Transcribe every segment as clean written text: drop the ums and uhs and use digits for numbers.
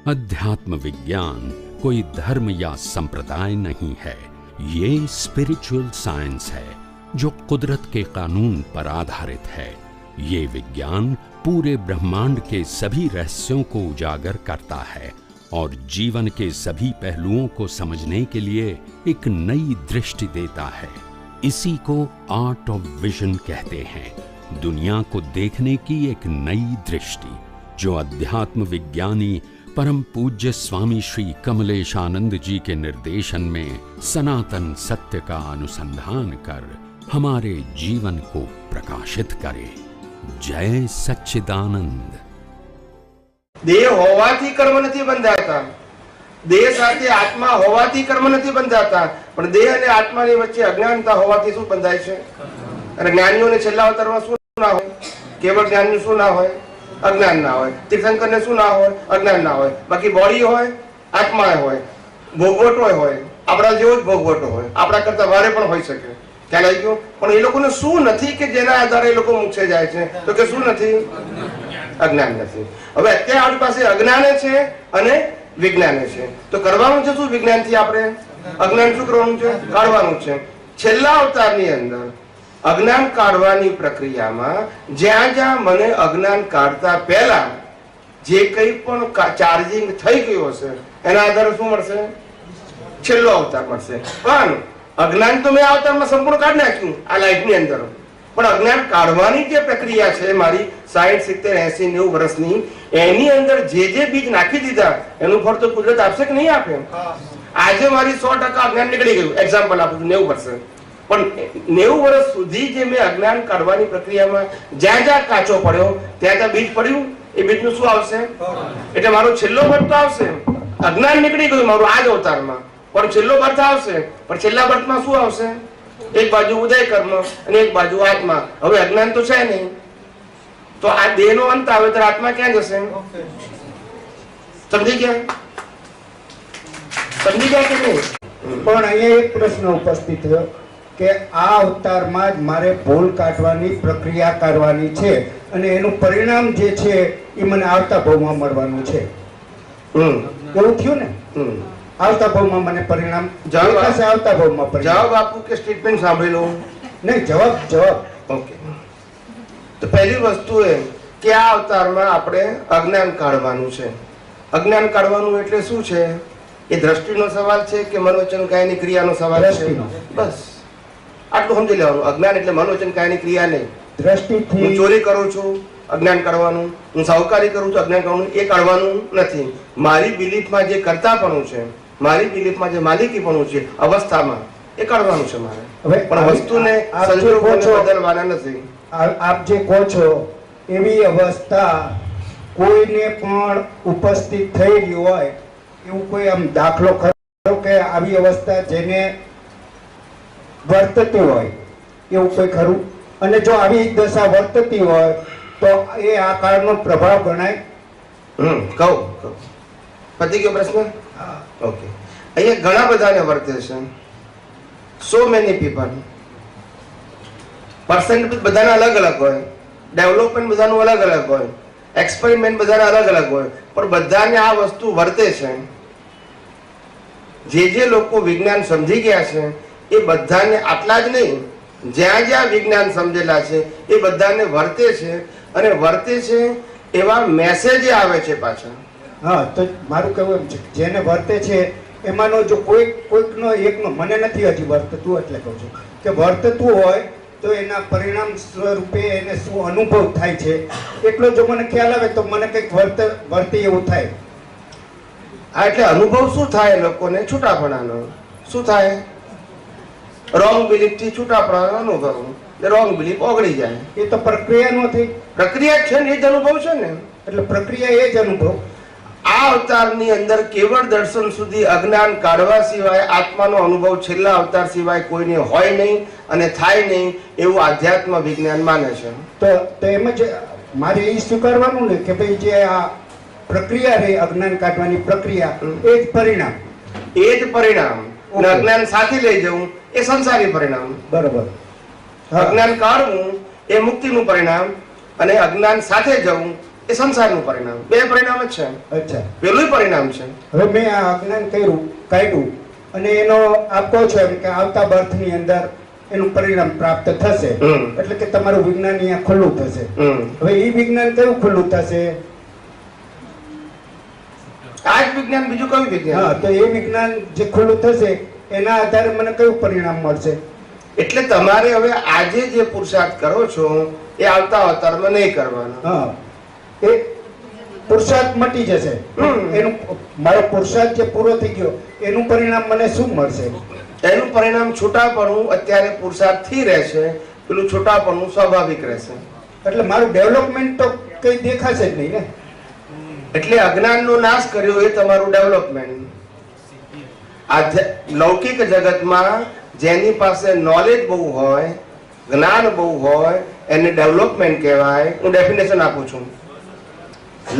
अध्यात्म विज्ञान कोई धर्म या संप्रदाय नहीं है, ये स्पिरिचुअल साइंस है जो कुदरत के कानून पर आधारित है। ये विज्ञान पूरे ब्रह्मांड के सभी रहस्यों को उजागर करता है और जीवन के सभी पहलुओं को समझने के लिए एक नई दृष्टि देता है। इसी को आर्ट ऑफ विजन कहते हैं, दुनिया को देखने की एक नई दृष्टि, जो अध्यात्म विज्ञानी परम पूज्य स्वामी श्री कमलेशानंद जी के निर्देशन में सनातन सत्य का अनुसंधान कर हमारे जीवन को प्रकाशित करे। जय सच्चिदानंद। देह होवाथी कर्म नहीं बंधाता, देह साथे आत्मा होवाथी कर्म नहीं बंधाता, पण देह अने आत्मानी वच्चे अज्ञानता होवाथी शुं बंधाय छे? अने ज्ञानीओने छेल्ला अवतारमां शुं ना होय? केवल ज्ञानी शुं ना होय? अज्ञान ना होय। तीर्थंकर ने शुं ना होय? अज्ञान ना होय। बाकी बॉडी होय, आत्मा होय, भोगवटो होय, आपड़ा जेवो ज भोगवटो होय, आपड़ा करता वारे पण होई शके। ख्याल आई गयो? पण ए लोकोने शुं नथी के जेना आधारे ए लोको मोक्षे जाय छे? तो के शुं नथी? अज्ञान नथी। હવે અત્યારે આપણી પાસે અજ્ઞાન છે અને વિજ્ઞાન છે, તો કરવાનું છે શું? વિજ્ઞાનથી આપણે અજ્ઞાન શું કરવાનું છે? કાઢવાનું છે। છેલ્લા અવતારની અંદર અજ્ઞાન કાઢવાની પ્રક્રિયામાં જ્યાં જ્યાં મને અજ્ઞાન કાઢતા પહેલા જે કંઈ પણ ચાર્જિંગ થઈ ગયું હશે એના આધારે શું મળશે? છેલ્લો અવતાર મળશે। પણ અજ્ઞાન તો મેં આ અવતારમાં સંપૂર્ણ કાઢી નાખ્યું આ લાઈફની અંદર, પણ અજ્ઞાન કાઢવાની જે પ્રક્રિયા છે મારી 60, 70, 80, 90 વર્ષની, એની અંદર જે બીજ નાખી દીધા એનું ફળ તો કુદરત આપશે કે નહીં આપે? આજે મારી 100% અજ્ઞાન નીકળી ગયું, એક્ઝામ્પલ આપું છું 90 વર્ષે, પણ 90 વર્ષ સુધી જે મેં અજ્ઞાન કાઢવાની પ્રક્રિયામાં જ્યાં જ્યાં કાચો પડ્યો ત્યાં ત્યાં બીજ પડ્યું, એ બીજનું શું આવશે? એટલે મારો છેલ્લો બર્થ તો આવશે, અજ્ઞાન નીકળી ગયું મારું આ જ અવતારમાં, પણ છેલ્લો બર્થ આવશે, પણ છેલ્લા બર્થમાં શું આવશે? એક બાજુ ઉદય કર્મ અને એક બાજુ આત્મા। હવે અજ્ઞાન તો છે નહીં, તો આ દેહ નો અંત આવે તો આત્મા ક્યાં જશે? સમજી ગયા? સમજી ગયા કે નહીં? પણ અહીંયા એક પ્રશ્ન ઉપસ્થિત થયો કે આ અવતારમાં જ મારે ભૂલ કાઢવાની પ્રક્રિયા કરવાની છે અને એનું પરિણામ જે છે એ મને આવતા ભાવમાં મળવાનું છે, એવું થયું ને? આવતા ભાવમાં મને પરિણામ દેખાશે, આવતા ભાવમાં પરિણામ। જવાબ આપું કે સ્ટેટમેન્ટ સાંભળી લઉં? નહીં, જવાબ ઓકે। તો પહેલી વસ્તુ એ કે આ અવતારમાં આપણે અજ્ઞાન કાઢવાનું છે। અજ્ઞાન કાઢવાનું એટલે શું છે? એ દ્રષ્ટિનો સવાલ છે કે મનોવચન કાયની ક્રિયાનો સવાલ છે? બસ આટલું સમજી લેવાનું। અજ્ઞાન એટલે મનોવચન કાયની ક્રિયા નહીં। દ્રષ્ટિથી હું ચોરી કરું છું, અજ્ઞાન કાઢવાનું, હું સાહુકારી કરું છું, અજ્ઞાન કાઢવાનું, એ કાઢવાનું નથી। મારી બિલીફમાં જે કરતાપણું છે, મારી બિલીફમાં જે માલિકીપણું છે અવસ્થામાં, એ કાઢવાનું છે મારે, પણ વસ્તુને સંજોગોને બદલવાના નથી। આપ જે કહો છો એવી અવસ્થા કોઈને પણ ઉપસ્થિત થયેલી હોય એવું કોઈ આમ દાખલો ખરો કે આવી અવસ્થા જેને વર્તતી હોય એવું કોઈ ખરું? અને જો આવી દશા વર્તતી હોય તો એ આ કાળનો પ્રભાવ ગણાય? કહું પતિ ગયો પ્રશ્ન? ઓકે। અહીંયા ઘણા બધાને વર્તે છે, સો મેની પીપલ, પર્સન્ટ બધાના અલગ અલગ હોય, ડેવલપમેન્ટ બધાનું અલગ અલગ હોય, એક્સપેરિમેન્ટ બધાના અલગ અલગ હોય, પણ બધાને આ વસ્તુ વર્તે છે। જે લોકો વિજ્ઞાન સમજી ગયા છે એ બધાને, આટલા જ નહીં, જ્યાં જ્યાં વિજ્ઞાન સમજેલા છે એ બધાને વર્તે છે, અને વર્તે છે એવા મેસેજ આવે છે પાછા। હા, તો મારું કહેવું એમ છે જેને વર્તે છે એમાંનો જો કોઈકનો એકનો, મને નથી હજી વર્તતું એટલે કહું છું કે વર્તતું હોય તો એના પરિણામ સ્વરૂપે એને શું અનુભવ થાય છે એટલો જો મને ખ્યાલ આવે તો મને કંઈક વર્તે એવું થાય। હા, એટલે અનુભવ શું થાય લોકોને? છૂટાપણાનો શું થાય? રોંગ બિલીફ થી છૂટાપણાનો અનુભવ, રોંગ બિલીફ ઓગળી જાય। એ તો પ્રક્રિયા નથી, પ્રક્રિયા છે ને, એ જ અનુભવ છે ને, એટલે પ્રક્રિયા એ જ અનુભવ। આ અવતારની અંદર કેવળ દર્શન સુધી અજ્ઞાન કાઢવા સિવાય આત્માનો અનુભવ છેલ્લા અવતાર સિવાય કોઈને હોય નહીં અને થાય નહીં, એવું આધ્યાત્મ વિજ્ઞાન માને છે। તો એમ જ મારે એ સ્વીકારવાનું ને કે ભાઈ જે આ પ્રક્રિયા રહી અજ્ઞાન કાઢવાની પ્રક્રિયા, એ જ પરિણામ, એ જ પરિણામ, અને અજ્ઞાન સાથે લઈ જવું એ સંસારી પરિણામ। બરોબર। અજ્ઞાન કાઢવું એ મુક્તિનું પરિણામ, અને અજ્ઞાન સાથે જવું એ સંસારનું પરિણામ. બે પરિણામ જ છે. અચ્છા, પેલું પરિણામ છે. હવે મેં આ અજ્ઞાન કાઢ્યું અને એનો આપ કહો છો એમ કે આવતા બર્થની અંદર એનું પરિણામ પ્રાપ્ત થશે, એટલે કે તમારું વિજ્ઞાન અહીંયા ખુલ્લું થશે. હવે એ વિજ્ઞાન કયું ખુલ્લું થશે? આ જ વિજ્ઞાન, બીજું કયું વિજ્ઞાન? હા, તો એ વિજ્ઞાન જે ખુલ્લું થશે એના આધારે મને કયું પરિણામ મળશે? એટલે તમારે હવે આજે જે પુરુષાર્થ કરો છો એ આવતા અવતારમાં નહીં કરવાનો. હા, એ પુરુષાર્થ મટી જશે. એનું મારો પુરુષાર્થ જે પૂરો થઈ ગયો એનું પરિણામ મને શું મળશે? એનું પરિણામ છૂટાપણું અત્યારે પુરુષાર્થથી રહેશે, પેલું છૂટાપણું સ્વાભાવિક રહેશે. એટલે મારું ડેવલપમેન્ટ તો કઈ દેખાશે જ નહીં ને. એટલે અજ્ઞાનનો નાશ કર્યો એ તમારું ડેવલપમેન્ટ. લૌકિક જગતમાં જેની પાસે નોલેજ બહુ હોય, જ્ઞાન બહુ હોય, એને ડેવલપમેન્ટ કહેવાય. હું ડેફિનેશન આપું છું.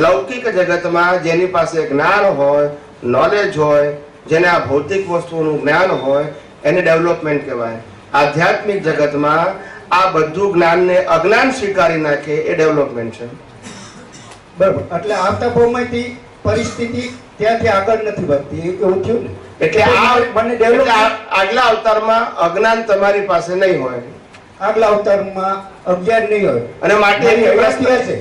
લૌકિક જગતમાં જેની પાસે જ્ઞાન હોય, નોલેજ હોય, જેને આ ભૌતિક વસ્તુઓનું જ્ઞાન હોય, એને ડેવલપમેન્ટ કહેવાય. આધ્યાત્મિક જગતમાં આ બધું જ્ઞાનને અજ્ઞાન સ્વીકારી નાખે એ ડેવલપમેન્ટ છે. બરાબર. એટલે આવતા ભાવમાંથી પરિસ્થિતિ ત્યાંથી આગળ નથી વધતી, એવું થયું ને. એટલે આગલા અવતારમાં અજ્ઞાન તમારી પાસે નહીં હોય, આગલા અવતારમાં અજ્ઞાન નહીં હોય અને માટે એક પ્રશ્ન હશે.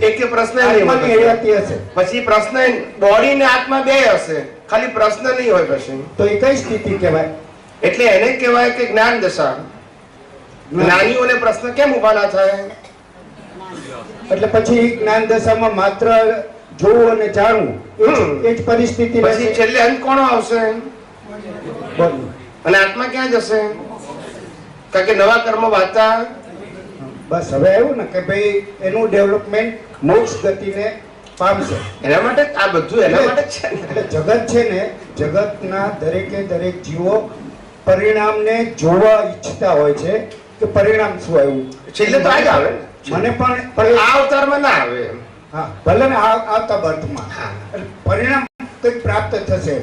પછી પ્રશ્ન બોડી ને આત્મા બે હશે, ખાલી પ્રશ્ન નહીં હોય. પછી તો એ કઈ સ્થિતિ કહેવાય? એટલે એને કહેવાય કે જ્ઞાન દશા. જ્ઞાનીઓને પ્રશ્ન કેમ ઉભા ના થાય? એટલે પછી જ્ઞાન દશામાં માત્ર જોવું અને જાણવું એ જ પરિસ્થિતિ. પછી છેલ્લે અંત કોણ આવશે અને આત્મા ક્યાં જશે? કારણ કે નવા કર્મ વાતા. બસ હવે આવ્યું ને કે ભાઈ એનું ડેવલપમેન્ટ મોક્ષ ગતિને પામશે. એના માટે આ બધું એના માટે જ છે. એટલે જગત છે ને, જગતના દરેકે દરેક જીવો પરિણામને જોવા ઈચ્છતા હોય છે કે પરિણામ શું આવ્યું. છેલ્લે તો આ જ આવે. મને પણ આ અવતારમાં ના આવે. હા, ભલે ને આવતા બર્થમાં પરિણામ કંઈક પ્રાપ્ત થશે.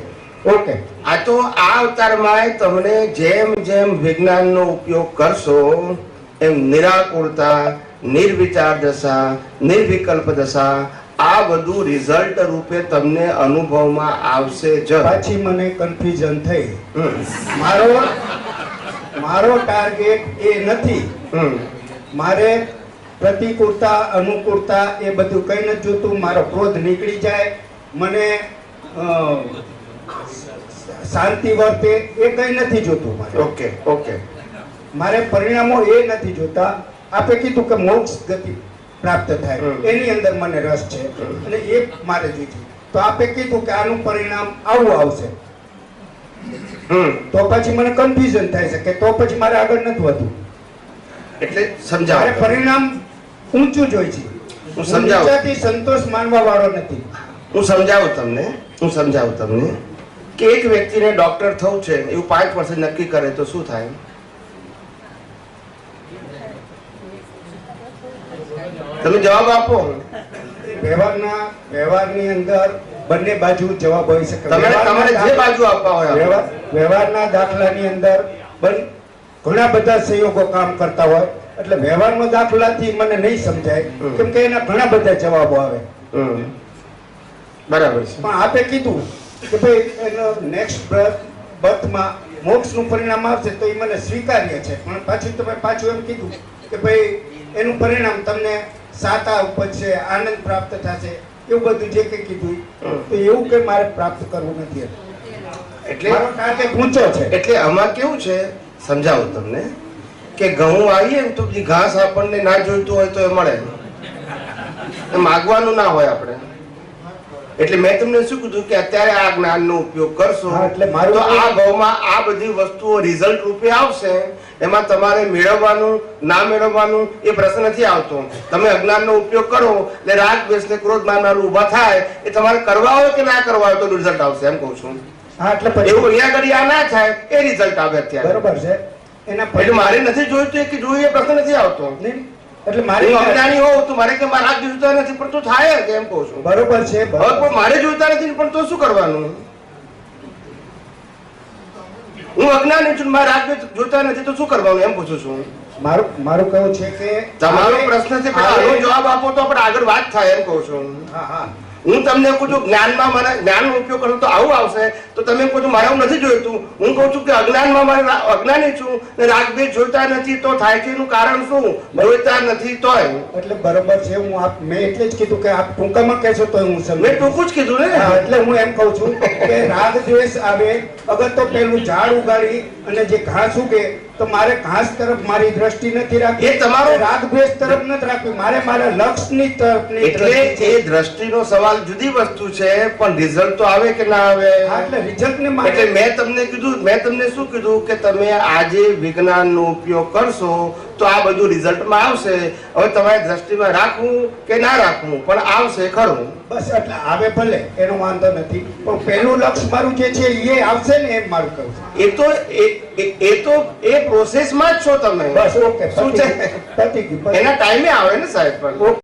ઓકે, આ તો આ અવતારમાં તમને જેમ જેમ વિજ્ઞાનનો ઉપયોગ કરશો એમ નિરાકુરતા, નિર્વિચાર દશા, નિર્વિકલ્પ દશા, આ બધું રિઝલ્ટ રૂપે તમને અનુભવમાં આવશે જ. પાછી મને કન્ફ્યુઝન થઈ. મારો ટાર્ગેટ એ નથી. મારે પ્રતિકૂળતા, અનુકૂળતા એ બધું કઈ નથી જોતું. મારો ક્રોધ નીકળી જાય, મને શાંતિ વર્તે, એ કઈ નથી જોતું મારે. ઓકે ઓકે, મારે પરિણામો એ નથી જોતા. આપે કીધું કે મોક્ષ ગતિ પ્રાપ્ત થાય એની અંદર મને રસ છે અને એ મારે જોઈએ. તો આપે કીધું કે આનું પરિણામ આવું આવશે, તો પછી મને કન્ફ્યુઝન થાય છે કે તો પછી મારે આગળ નથી વધવું. એટલે સમજાવ. મારે પરિણામ ઊંચું જોઈ છે. હું સમજાવું. સંતોષ માનવા વાળો નથી. હું સમજાવું તમને કે એક વ્યક્તિને ડોક્ટર થવું છે એવું 5 વર્ષ નક્કી કરે તો શું થાય? તમે જવાબ આપો. વ્યવહારની અંદર બંને બાજુ જવાબ હોઈ શકે. તમારે જે બાજુ આપવા હોય. વ્યવહારના દાખલાની અંદર ઘણા બધા સંયોગો કામ કરતા હોય, એટલે વ્યવહારનો દાખલાથી મને નહીં સમજાય, કેમ કે એના ઘણા બધા જવાબો આવે. બરાબર છે. પણ આપે કીધું કે ભાઈ એનો નેક્સ્ટ બર્થમાં મોક્ષનું પરિણામ આવશે તો એ મને સ્વીકાર્ય છે. પણ પાછું એમ કીધું કે ભાઈ એનું પરિણામ તમને સાતા ઉપજશે, આનંદ પ્રાપ્ત થશે, એવું બધું જે કંઈ કીધું તો એવું કંઈ મારે પ્રાપ્ત કરવું નથી. એટલે મારો ટાર્ગેટ ઊંચો છે. એટલે આમાં કેવું છે સમજાવું તમને કે ઘઉં આવીએ ને તો ઘાસ આપણને ના જોઈતું હોય તો એ મળે, માગવાનું ના હોય આપણે. એટલે મેં તમને શું કીધું કે અત્યારે આ જ્ઞાનનો ઉપયોગ કરશો એટલે તો આ ભાવમાં આ બધી વસ્તુઓ રિઝલ્ટ રૂપે આવશે. એમાં તમારે મેળવવાનું ના મેળવવાનું એ પ્રશ્ન નથી આવતો. તમે અજ્ઞાનનો ઉપયોગ કરો એટલે રાગ, દ્વેષ ને ક્રોધ માનનારું ઊભા થાય, એ તમારે કરવા હોય કે ના કરવા હોય તો રિઝલ્ટ આવશે, એમ કહું છું. હા, એટલે એવું અહીંયા ઘડી આ ના થાય એ રિઝલ્ટ આવે અત્યારે. બરોબર છે. એટલે મારે નથી જોઈતું કે જોઈએ પ્રશ્ન નથી આવતો. એટલે મારે અજ્ઞાની હોઉં તો મારે કે મારા રાગ જોઈતા નથી પણ તો થાય કે એમ કહું છું. બરોબર છે. હવે મારે જોઈતા નથી પણ તો શું કરવાનું? હું અજ્ઞાની છું, મારા રાગ જોઈતા નથી તો શું કરવાનું એમ પૂછું છું. મારું કહેવું છે કે તમારો પ્રશ્ન છે પણ આનો જવાબ આપો તો આપણે આગળ વાત થાય એમ કહું છું. હા હા હું તમને કહું છું જ્ઞાનમાં મને જ્ઞાનનો ઉપયોગ કરું તો આવું આવશે, તો તમે કહો છો મારે આવું નથી જોઈતું. હું કહું છું કે અજ્ઞાનમાં મારે અજ્ઞાની છું ને રાગદ્વેષ જોઈતા નથી તો થાય છે એનું કારણ શું? જોઈતા નથી તોય. એટલે બરોબર છે. મેં એટલે જ કીધું કે આપ ટૂંકામાં કહેશો તો હું સમજુ. મેં ટૂંકું જ કીધું ને. હા, એટલે હું એમ કહું છું કે રાગ દ્વેષ આવે અગર તો પેલું ઝાડ ઉગાડી અને જે ઘાસ ઉગે તો મારે ઘાસ તરફ મારી દ્રષ્ટિ નથી રાખવી, એ તમારો રાગ દ્વેષ તરફ નથી રાખવી, મારે મારા લક્ષ્યની તરફની એટલે દ્રષ્ટિ એ દ્રષ્ટિનો સવાલ જુદી વસ્તુ છે પણ રિઝલ્ટ તો આવે કે ના આવે? હા, એટલે રિઝલ્ટને એટલે મારે મેં તમને શું કીધું કે તમે આજે વિજ્ઞાનનો ઉપયોગ કરશો તો આ બધું રિઝલ્ટમાં આવશે. હવે તમારી દ્રષ્ટિમાં રાખવું કે ના રાખવું પણ આવશે ખરું. બસ એટલે આવે ભલે, એનો વાંધો નથી, પણ પહેલું લક્ષ્ય મારું જે છે એ આવશે ને એમ મારું કહું છું. એ તો એ પ્રોસેસમાં જ છો તમે. બસ ઓકે, શું છે પતી ગયું. એના ટાઈમે આવે ને સાહેબ. પણ